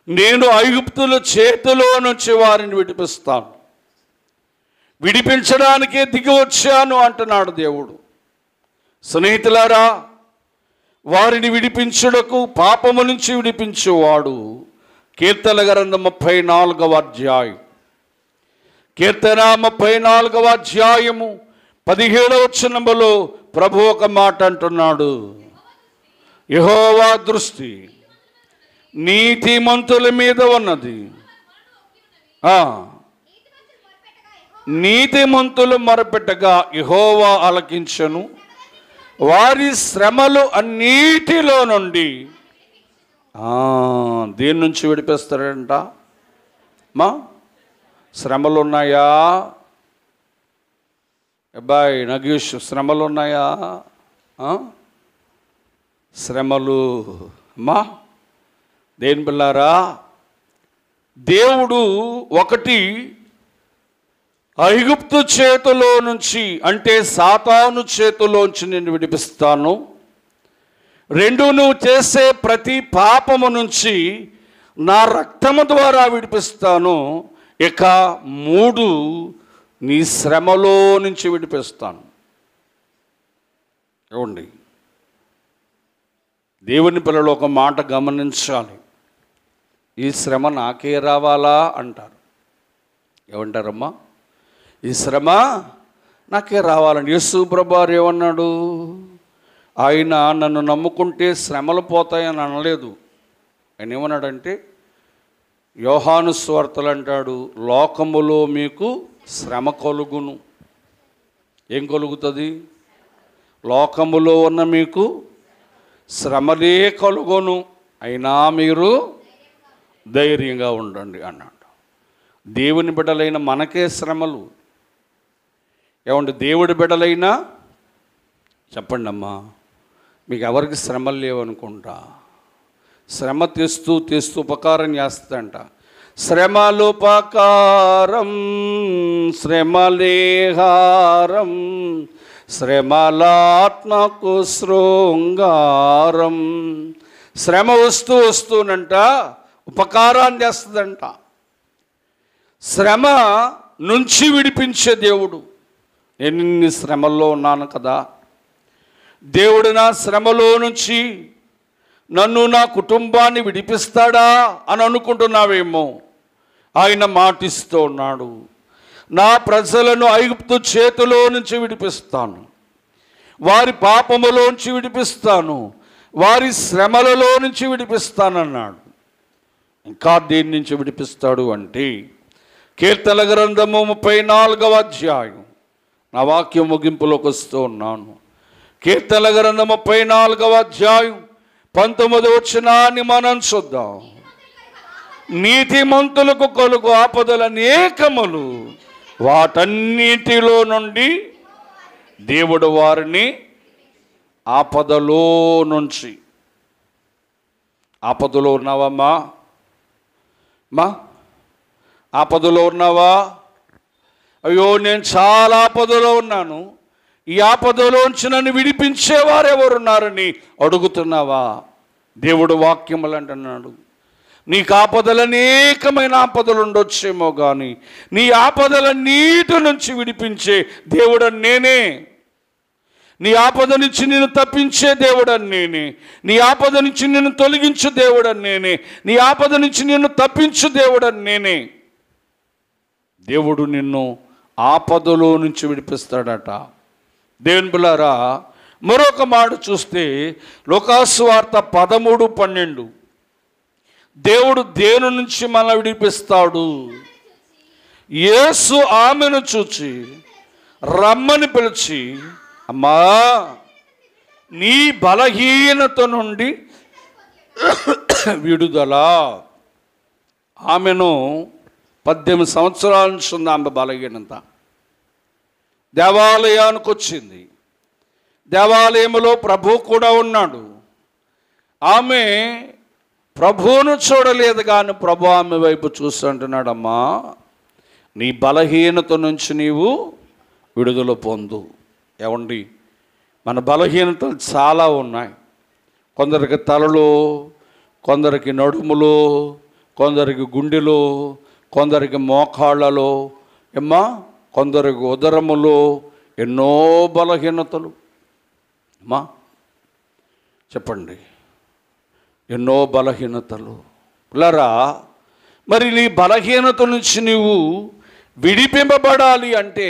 [SPEAKER 1] నేను ఐగుప్తుల చేతిలో నుంచి వారిని విడిపిస్తాను, విడిపించడానికే దిగి వచ్చాను అంటున్నాడు దేవుడు. స్నేహితులారా, వారిని విడిపించుటకు, పాపము నుంచి విడిపించేవాడు కీర్తన గ్రంథం 34వ అధ్యాయం, కీర్తన 34వ అధ్యాయము 17వ వచనములో ప్రభు ఒక మాట అంటున్నాడు. యెహోవా దృష్టి నీతిమంతుల మీద ఉన్నది, నీతిమంతులు మొరపెట్టగా యెహోవా ఆలకించెను, వారి శ్రమలు అన్నిటిలో నుండి దేని నుంచి విడిపిస్తాడంట? మా శ్రమలు ఉన్నాయా అబ్బాయి నగేష్? శ్రమలు ఉన్నాయా? శ్రమలు మా దేని పిల్లారా, దేవుడు ఒకటి ఐగుప్తు చేతిలో నుంచి, అంటే సాతాను చేతిలోంచి నేను విడిపిస్తాను. 2, నువ్వు చేసే ప్రతి పాపము నుంచి నా రక్తము ద్వారా విడిపిస్తాను. ఇక 3, నీ శ్రమలో నుంచి విడిపిస్తాను. ఏమండి, దేవుని పిల్లలు ఒక మాట గమనించాలి. ఈ శ్రమ నాకే రావాలా అంటారు. ఏమంటారమ్మా? ఈ శ్రమ నాకే రావాలండి. యేసు ప్రభువారు ఏమన్నాడు? ఆయన నన్ను నమ్ముకుంటే శ్రమలు పోతాయని అనలేదు. ఆయన ఏమన్నాడంటే, యోహాను సువార్తలు అంటాడు, లోకములో మీకు శ్రమ కలుగును. ఏం కలుగుతుంది? లోకములో ఉన్న మీకు శ్రమలే కలుగును, అయినా మీరు ధైర్యంగా ఉండండి అన్నాడు. దేవుని బిడ్డలైన మనకే శ్రమలు. ఏమంటే దేవుడి బిడ్డలైనా చెప్పండి అమ్మా, మీకు ఎవరికి శ్రమలు లేవనుకుంటా? శ్రమ తెస్తూ తెస్తూ ఉపకారం చేస్తాడంట. శ్రమలుపకారం శ్రమలేహారం శ్రమలాత్మకు శృంగారం. శ్రమ వస్తూనంట ఉపకారాన్ని చేస్తుందంట. శ్రమ నుంచి విడిపించే దేవుడు. నేను ఇన్ని శ్రమల్లో ఉన్నాను కదా, దేవుడు నా శ్రమలో నుంచి నన్ను, నా కుటుంబాన్ని విడిపిస్తాడా అని అనుకుంటున్నావేమో. ఆయన మాటిస్తూ ఉన్నాడు, నా ప్రజలను ఐగుప్తు చేతిలో నుంచి విడిపిస్తాను, వారి పాపములోంచి విడిపిస్తాను, వారి శ్రమలలో నుంచి విడిపిస్తానన్నాడు. ఇంకా దేని నుంచి విడిపిస్తాడు అంటే, కీర్తన గ్రంథము 34వ అధ్యాయం, నా వాక్యం ముగింపులోకి వస్తూ ఉన్నాను. కీర్తన గ్రంథం 34వ అధ్యాయం 19వ వచనాన్ని మనం చూద్దాం. నీతిమంతులకు కలుగు ఆపదల అనేకములు, వాటన్నిటిలో నుండి దేవుడు వారిని ఆపదలో నుంచి. ఆపదలో ఉన్నావమ్మా? ఆపదలో ఉన్నావా? అయ్యో, నేను చాలా ఆపదలో ఉన్నాను, ఈ ఆపదలోంచి నన్ను విడిపించేవారెవరున్నారని అడుగుతున్నావా? దేవుడు వాక్యములు అంటున్నాడు, నీకు ఆపదలు అనేకమైన ఆపదలు ఉండొచ్చేమో కానీ నీ ఆపదలన్నిటి నుంచి విడిపించే దేవుడని నేనే. నీ ఆపద నుంచి నిన్ను తప్పించే దేవుడని నేనే. నీ ఆపద నుంచి నిన్ను తొలగించు దేవుడని నేనే. నీ ఆపద నుంచి నిన్ను తప్పించు దేవుడని నేనే. దేవుడు నిన్ను ఆపదలో నుంచి విడిపిస్తాడట. దేవుని బిడ్డలారా, మరొక మాట చూస్తే లూకాసు వార్త 13:12, దేవుడు దేని నుంచి మనల్ని విడిపిస్తాడు? యేసు ఆమెను చూచి రమ్మని పిలిచి, అమ్మా, నీ బలహీనత నుండి విడుదల. ఆమెను 18 సంవత్సరాల నుంచి ఉంది ఆమె బలహీనత. దేవాలయానికి వచ్చింది. దేవాలయంలో ప్రభు కూడా ఉన్నాడు. ఆమె ప్రభువును చూడలేదు, కానీ ప్రభు ఆమె వైపు చూసి అంటున్నాడమ్మా, నీ బలహీనత నుంచి నీవు విడుదల పొందు. ఏమండి, మన బలహీనతలు చాలా ఉన్నాయి. కొందరికి తలలో, కొందరికి నడుములో, కొందరికి గుండెలో, కొందరికి మోకాళ్ళలో, కొందరికి ఉదరములో, ఎన్నో బలహీనతలు. అమ్మా చెప్పండి, ఎన్నో బలహీనతలు. పిల్లరా, మరి నీ బలహీనత నుంచి నీవు విడిపింపబడాలి అంటే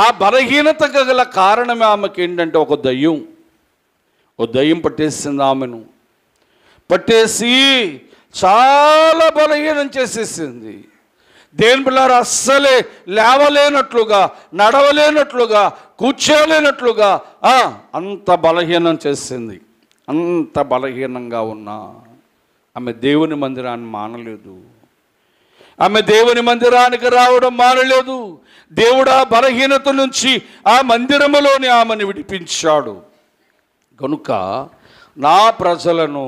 [SPEAKER 1] ఆ బలహీనత గల కారణం ఆమెకి ఏంటంటే ఒక దయ్యం పట్టేసింది ఆమెను. పట్టేసి చాలా బలహీనం చేసేసింది. దేని పిల్లరా, అస్సలే లేవలేనట్లుగా, నడవలేనట్లుగా, కూర్చోలేనట్లుగా అంత బలహీనం చేసింది. అంత బలహీనంగా ఉన్నా ఆమె దేవుని మందిరాన్ని మానలేదు. ఆమె దేవుని మందిరానికి రావడం మానలేదు. దేవుడు ఆ బలహీనత నుంచి ఆ మందిరములోని ఆమెను విడిపించాడు. కనుక నా ప్రజలను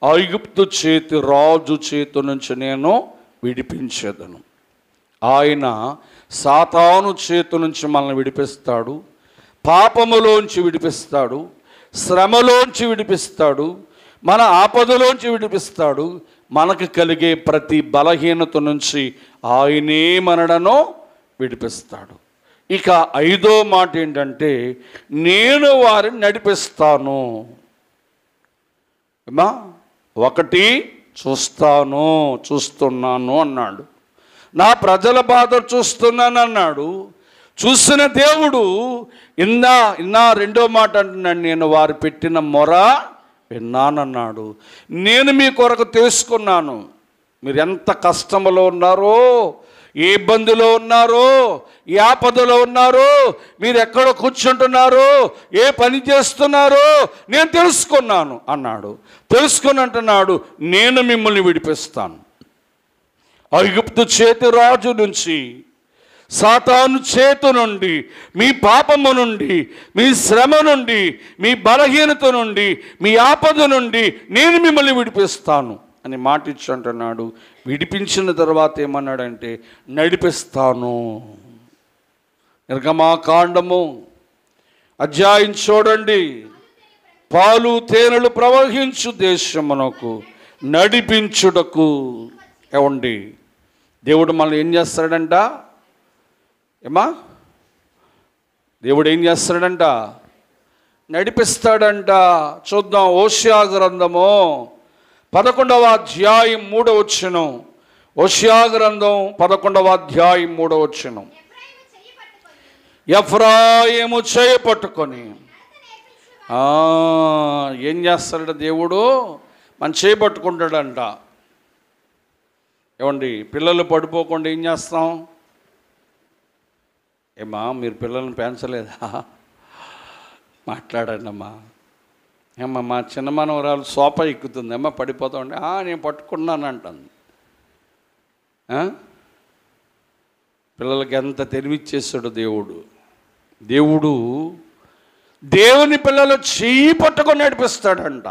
[SPEAKER 1] ఐగుప్తు చేతి రాజు చేతి నుంచి నేను విడిపించేదను. ఆయన సాతాను చేతి నుంచి మనల్ని విడిపిస్తాడు, పాపములోంచి విడిపిస్తాడు, శ్రమలోంచి విడిపిస్తాడు, మన ఆపదలోంచి విడిపిస్తాడు. మనకు కలిగే ప్రతి బలహీనత నుంచి ఆయనే మనలను విడిపిస్తాడు. ఇక 5వ మాట ఏంటంటే, నేను వారిని నడిపిస్తాను. ఒకటి చూస్తున్నాను అన్నాడు. నా ప్రజల బాధ చూస్తున్నాను అన్నాడు. చూసిన దేవుడు ఇన్నా 2వ మాట అంటున్నాడు, నేను వారు పెట్టిన మొర విన్నానన్నాడు. నేను మీ కొరకు తెలుసుకున్నాను. మీరు ఎంత కష్టంలో ఉన్నారో, ఏ ఇబ్బందిలో ఉన్నారో, ఏ ఆపదలో ఉన్నారో, మీరు ఎక్కడ కూర్చుంటున్నారో, ఏ పని చేస్తున్నారో నేను తెలుసుకున్నాను అన్నాడు. తెలుసుకుని అంటున్నాడు, నేను మిమ్మల్ని విడిపిస్తాను. ఐగుప్తు చేతి రాజు నుంచి, సాతాను చేతు నుండి, మీ పాపము నుండి, మీ శ్రమ నుండి, మీ బలహీనత నుండి, మీ ఆపద నుండి నేను మిమ్మల్ని విడిపిస్తాను అని మాట ఇచ్చి అంటున్నాడు. విడిపించిన తర్వాత ఏమన్నాడంటే, నడిపిస్తాను. నిర్గమాకాండము అధ్యాయం చూడండి. పాలు తేనెలు ప్రవహించు దేశమునకు నడిపించుటకు. ఏమండి, దేవుడు మనల్ని ఏం చేస్తాడంట? దేవుడు ఏం చేస్తాడంట? నడిపిస్తాడంట. చూద్దాం. హోషేయ గ్రంథము 11వ అధ్యాయం 3వ వచనం. హోషేయ గ్రంథం 11వ అధ్యాయం 3వ వచనం. ఎఫ్రాయిము చేయి పట్టుకొని ఏం చేస్తాడంట? దేవుడు మన చేయి పట్టుకుంటాడంట. ఏమండి, పిల్లలు పడిపోకుండా ఏం చేస్తాం? మీరు పిల్లల్ని పెంచలేదా? మాట్లాడండి అమ్మా. మా చిన్న మనవరాలు సోఫా ఎక్కుతుంది, పడిపోతా ఉంటే నేను పట్టుకున్నాను అంటుంది. పిల్లలకి ఎంత తెలివిచ్చేస్తాడు దేవుడు. దేవుని పిల్లలు చెయ్యి పట్టుకొని నడిపిస్తాడంట.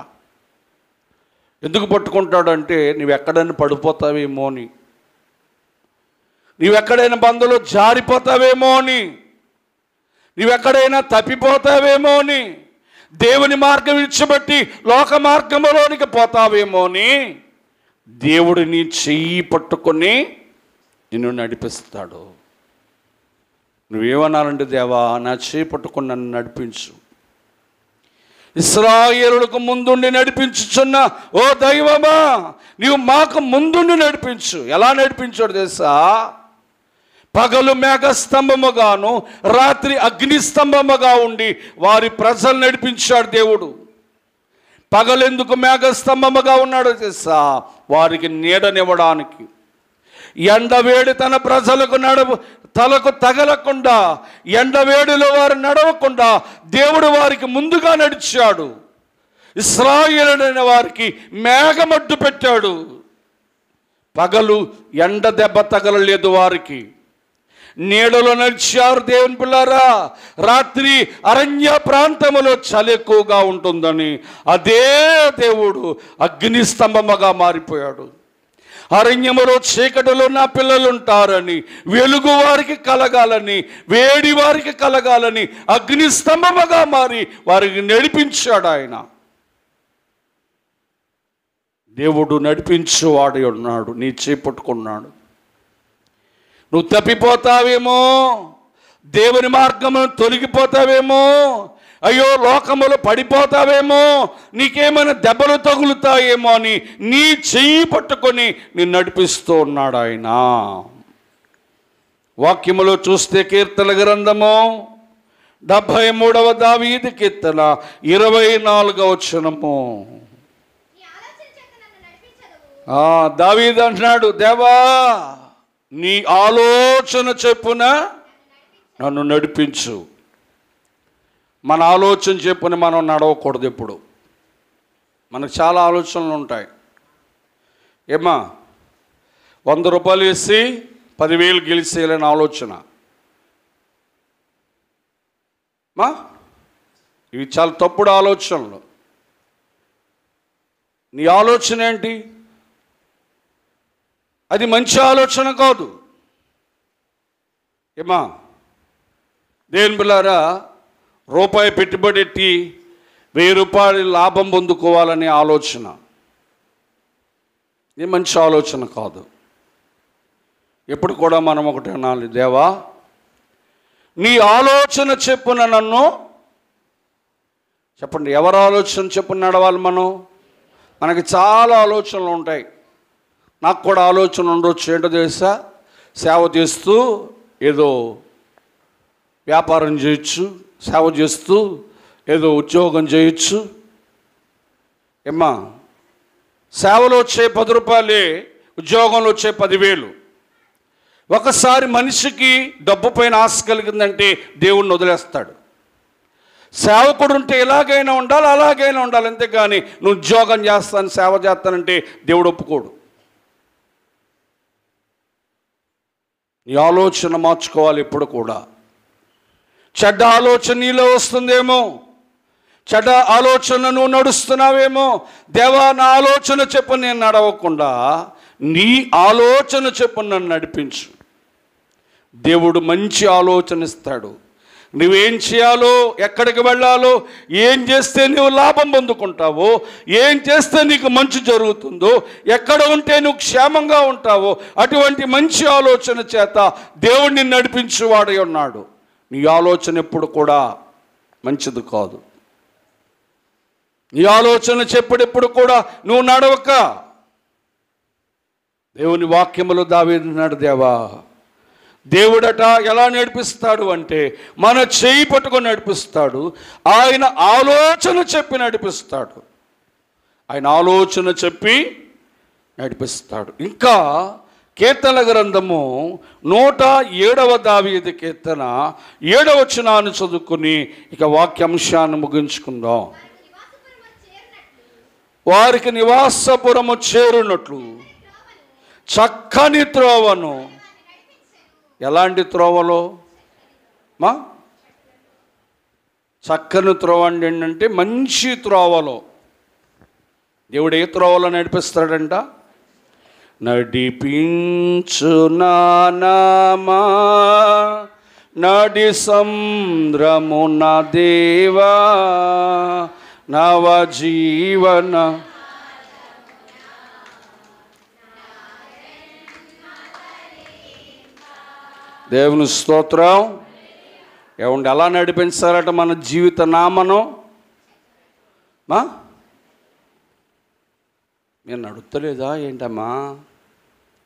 [SPEAKER 1] ఎందుకు పట్టుకుంటాడంటే, నువ్వెక్కడైనా పడిపోతావేమో అని, నీవెక్కడైనా బంధులో జారిపోతావేమో అని, నీవెక్కడైనా తప్పిపోతావేమో అని, దేవుని మార్గం విడిచిపెట్టి లోక మార్గంలోనికి పోతావేమో అని దేవుడు నీ చెయ్యి పట్టుకొని నిన్ను నడిపిస్తాడు. నువ్వేమన్నానంటే, దేవా నా చెయ్యి పట్టుకొని నన్ను నడిపించు. ఇశ్రాయేలులకు ముందుండి నడిపించుచున్న ఓ దైవమా, నీవు మాకు ముందుండి నడిపించు. ఎలా నడిపించాడు తెలుసా? పగలు మేఘస్తంభముగాను, రాత్రి అగ్నిస్తంభముగా ఉండి వారి ప్రజలు నడిపించాడు దేవుడు. పగలెందుకు మేఘస్తంభముగా ఉన్నాడో తెలుసా? వారికి నీడనివ్వడానికి. ఎండవేడి తన ప్రజలకు తలకు తగలకుండా, ఎండవేడిలో వారు నడవకుండా దేవుడు వారికి ముందుగా నడిచాడు. ఇశ్రాయేలుడైన వారికి మేఘమడ్డు పెట్టాడు. పగలు ఎండ దెబ్బ తగలలేదు వారికి, నీడలో నడిచారు. దేవుని పిల్లారా, రాత్రి అరణ్య ప్రాంతములో చలి ఎక్కువగా ఉంటుందని అదే దేవుడు అగ్ని స్తంభముగా మారిపోయాడు. అరణ్యములో చీకటిలో నా పిల్లలు ఉంటారని, వెలుగు వారికి కలగాలని, వేడి వారికి కలగాలని అగ్ని స్తంభముగా మారి వారికి నడిపించాడు ఆయన. దేవుడు నడిపించువాడు ఉన్నాడు. నీ చేపట్టుకున్నాడు. నువ్వు తప్పిపోతావేమో, దేవుని మార్గమును తొలగిపోతావేమో, అయ్యో లోకములో పడిపోతావేమో, నీకేమైనా దెబ్బలు తగులుతాయేమో అని నీ చెయ్యి పట్టుకొని నేను నడిపిస్తూ ఉన్నాడు ఆయన. వాక్యములో చూస్తే కీర్తన గ్రంథము 73వ దావీదు కీర్తన 24వ వచనము. దావీదు అంటున్నాడు, దేవా నీ ఆలోచన చెప్పున నన్ను నడిపించు. మన ఆలోచన చెప్పున మనం నడవకూడదు. ఎప్పుడు మనకు చాలా ఆలోచనలు ఉంటాయి. ఏమా 100 రూపాయలు వేసి 10,000 గెలిచేయాలని ఆలోచన మా ఇవి చాలా తప్పుడు ఆలోచనలు. నీ ఆలోచన ఏంటి? అది మంచి ఆలోచన కాదు. ఏమా దేవుని బిడ్డలారా, రూపాయి పెట్టుబడి ఎట్టి 1000 రూపాయలు లాభం పొందుకోవాలనే ఆలోచన ఇది మంచి ఆలోచన కాదు. ఎప్పుడు కూడా మనం ఒకటి అనాలి, దేవా నీ ఆలోచన చెప్పున నన్ను. చెప్పండి, ఎవరి ఆలోచన చెప్పున నడవాలి మనం? మనకి చాలా ఆలోచనలు ఉంటాయి. నాకు కూడా ఆలోచన ఉండొచ్చు. ఏంటో తెలుసా? సేవ చేస్తూ ఏదో వ్యాపారం చేయొచ్చు, సేవ చేస్తూ ఏదో ఉద్యోగం చేయొచ్చు. ఏమ్మా సేవలో వచ్చే 10 రూపాయలే, ఉద్యోగంలో వచ్చే 10,000. ఒకసారి మనిషికి డబ్బు పైన ఆశ కలిగిందంటే దేవుణ్ణి వదిలేస్తాడు. సేవకుడు ఉంటే ఎలాగైనా ఉండాలి, అలాగైనా ఉండాలి, అంతేగాని నువ్వు ఉద్యోగం చేస్తాను సేవ చేస్తానంటే దేవుడు ఒప్పుకోడు. నీ ఆలోచన మార్చుకోవాలి. ఇప్పుడు కూడా చెడ్డ ఆలోచన నీలో వస్తుందేమో, చెడ్డ ఆలోచన నువ్వు నడుస్తున్నావేమో. దేవా నా ఆలోచన చెప్పు నేను నడవకుండా నీ ఆలోచన చెప్పు నన్ను నడిపించు. దేవుడు మంచి ఆలోచన ఇస్తాడు. నువ్వేం చేయాలో, ఎక్కడికి వెళ్ళాలో, ఏం చేస్తే నువ్వు లాభం పొందుకుంటావో, ఏం చేస్తే నీకు మంచి జరుగుతుందో, ఎక్కడ ఉంటే నువ్వు క్షేమంగా ఉంటావో అటువంటి మంచి ఆలోచన చేత దేవుడిని నడిపించువాడై ఉన్నాడు. నీ ఆలోచన ఎప్పుడు కూడా మంచిది కాదు. నీ ఆలోచన చెప్పేటప్పుడు కూడా నువ్వు నడవక. దేవుని వాక్యములో దావీదు అన్నాడు, దేవా దేవుడట ఎలా నడిపిస్తాడు అంటే మన చేయి పట్టుకొని నడిపిస్తాడు. ఆయన ఆలోచన చెప్పి నడిపిస్తాడు. ఆయన ఆలోచన చెప్పి నడిపిస్తాడు. ఇంకా కీర్తన గ్రంథము 107వ దావీదు కీర్తన 7వ వచనాన్ని చదువుకుని ఇక వాక్యాంశాన్ని ముగించుకుందాం. వారికి నివాసపురము చేరునట్లు చక్కని త్రోవను. ఎలాంటి త్రోవలో మా? చక్కని త్రోవ ఏంటంటే మంచి త్రోవలో. దేవుడు ఏ త్రోవలో నడిపిస్తాడంట? నడిపించు నామా నడి సంద్రమున దేవా నవ జీవన. దేవుని స్తోత్రం. ఏమండి ఎలా నడిపించారట మన జీవిత నామను? మా మీరు నడుస్తలేదా ఏంటమ్మా?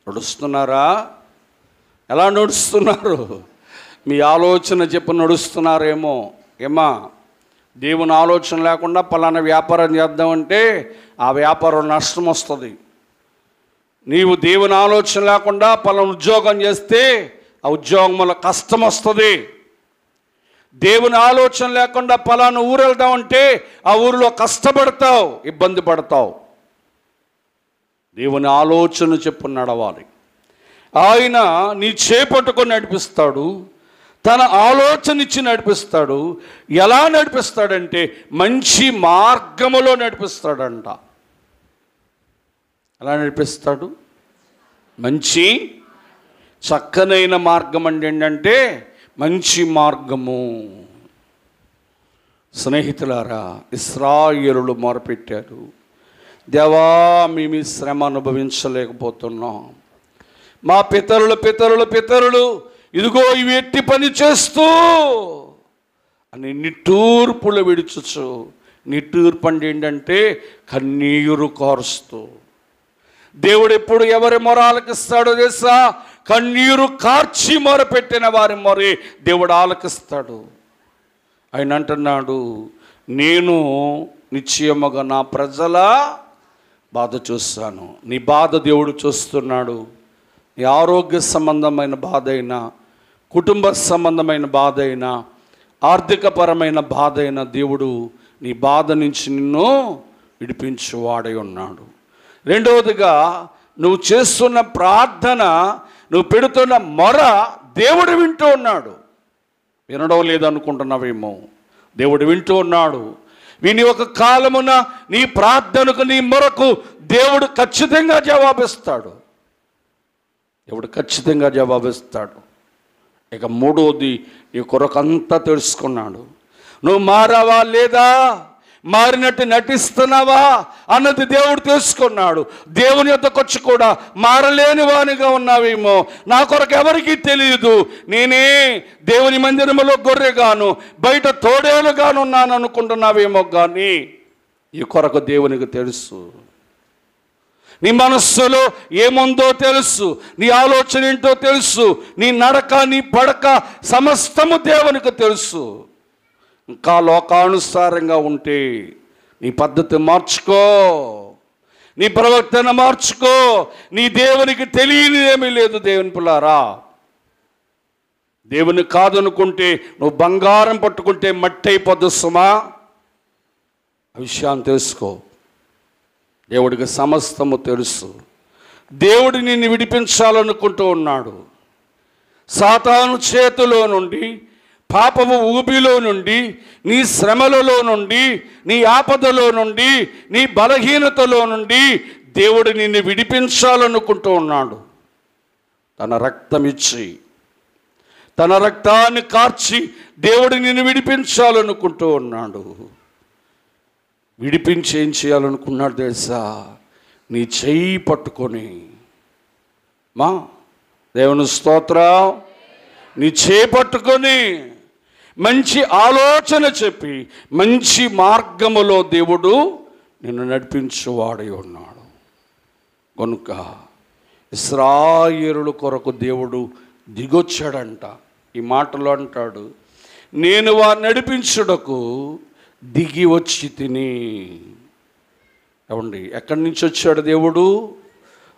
[SPEAKER 1] నడుస్తున్నారా? ఎలా నడుస్తున్నారు? మీ ఆలోచన చెప్పు నడుస్తున్నారేమో. ఏమా దేవుని ఆలోచన లేకుండా పలానా వ్యాపారం చేద్దామంటే ఆ వ్యాపారం నష్టం వస్తుంది. నీవు దేవుని ఆలోచన లేకుండా పలానా ఉద్యోగం చేస్తే ఆ ఉద్యోగం వల్ల కష్టం వస్తుంది. దేవుని ఆలోచన లేకుండా పలానా ఊరు వెళ్దామంటే ఆ ఊరిలో కష్టపడతావు, ఇబ్బంది పడతావు. దేవుని ఆలోచన చెప్పు నడవాలి. ఆయన నీ చేపట్టుకొని నడిపిస్తాడు, తన ఆలోచన ఇచ్చి నడిపిస్తాడు. ఎలా నడిపిస్తాడంటే మంచి మార్గములో నడిపిస్తాడంట. ఎలా నడిపిస్తాడు? మంచి చక్కనైన మార్గం ఏంటంటే మంచి మార్గము. స్నేహితులారా, ఇశ్రాయేలులు మొరపెట్టారు, దేవా మేము శ్రమ అనుభవించలేకపోతున్నాం. మా పితరులు ఇదిగో ఇవి ఎట్టి పని చేస్తూ అని నిట్టూర్పులు విడుచుచు. నిట్టూర్పు అంటే ఏంటంటే కన్నీరు కారుస్తూ. దేవుడు ఎప్పుడు ఎవరి మొర ఆలకిస్తాడో తెలుసా? కన్నీరు కార్చి మొరపెట్టిన వారి మొరే దేవుడు ఆలకిస్తాడు. ఆయన అంటున్నాడు, నేను నిశ్చయముగా నా ప్రజల బాధ చూస్తాను. నీ బాధ దేవుడు చూస్తున్నాడు. నీ ఆరోగ్య సంబంధమైన బాధ అయినా, కుటుంబ సంబంధమైన బాధ అయినా, ఆర్థికపరమైన బాధ అయినా దేవుడు నీ బాధ నుంచి నిన్ను విడిపించువాడై ఉన్నాడు. రెండవదిగా, నువ్వు చేస్తున్న ప్రార్థన, నువ్వు పెడుతున్న మొర దేవుడు వింటూ ఉన్నాడు. వినడం లేదనుకుంటున్నావేమో, దేవుడు వింటూ ఉన్నాడు. విని ఒక కాలమున నీ ప్రార్థనకు, నీ మొరకు దేవుడు ఖచ్చితంగా జవాబిస్తాడు. దేవుడు ఖచ్చితంగా జవాబిస్తాడు. ఇక మూడవది, నీ కొరకంతా తెలుసుకున్నాడు. నువ్వు మారావా లేదా, మారినట్టు నటిస్తున్నావా అన్నది దేవుడు తెలుసుకున్నాడు. దేవుని యొద్దకు వచ్చి కూడా మారలేని వానిగా ఉన్నావేమో, నా కొరకు ఎవరికీ తెలియదు, నేనే దేవుని మందిరములో గొర్రెగాను బయట తోడేలుగాను ఉన్నాను అనుకుంటున్నావేమో, కానీ ఈ కొరకు దేవునికి తెలుసు. నీ మనస్సులో ఏముందో తెలుసు, నీ ఆలోచన ఏంటో తెలుసు, నీ నడక, నీ పడక సమస్తము దేవునికి తెలుసు. ఇంకా లోకానుసారంగా ఉంటే నీ పద్ధతి మార్చుకో, నీ ప్రవర్తన మార్చుకో. నీ దేవునికి తెలియనిదేమీ లేదు. దేవుని పిల్లారా, దేవుని కాదనుకుంటే నువ్వు బంగారం పట్టుకుంటే మట్టి అయిపోద్దు సుమా. ఆ విషయాన్ని తెలుసుకో. దేవుడికి సమస్తము తెలుసు. దేవుడు నిన్ను విడిపించాలనుకుంటూ ఉన్నాడు. సాతాను చేతిలో నుండి, పాపము ఊబిలో నుండి, నీ శ్రమలలో నుండి, నీ ఆపదలో నుండి, నీ బలహీనతలో నుండి దేవుడు నిన్ను విడిపించాలనుకుంటూ ఉన్నాడు. తన రక్తం ఇచ్చి, తన రక్తాన్ని కార్చి దేవుడు నిన్ను విడిపించాలనుకుంటూ ఉన్నాడు. విడిపించి ఏం చేయాలనుకున్నాడు తెలుసా? నీ చెయ్యి పట్టుకొని, మా దేవుని స్తోత్రం, నీ చేయి పట్టుకొని మంచి ఆలోచన చెప్పి మంచి మార్గములో దేవుడు నిన్ను నడిపించువాడై ఉన్నాడు. కనుక ఇశ్రాయేలుల కొరకు దేవుడు దిగొచ్చాడంట. ఈ మాటలో అంటాడు, నేను వారిని నడిపించుటకు దిగి వచ్చి తిని. ఏమండి, ఎక్కడి నుంచి వచ్చాడు దేవుడు?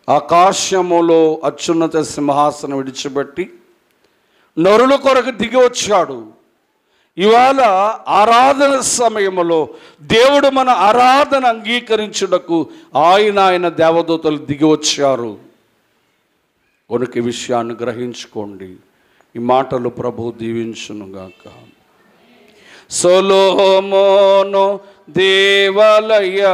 [SPEAKER 1] ఆకాశములో అత్యున్నత సింహాసనం విడిచిపెట్టి నరుల కొరకు దిగి వచ్చాడు. ఇవాళ ఆరాధన సమయంలో దేవుడు మన ఆరాధన అంగీకరించుటకు ఆయన దేవదూతలు దిగి వచ్చారు. కనుక ఈ విషయాన్ని గ్రహించుకోండి. ఈ మాటలు ప్రభువు దీవించునుగాక. సొలొమోను దేవాలయములోని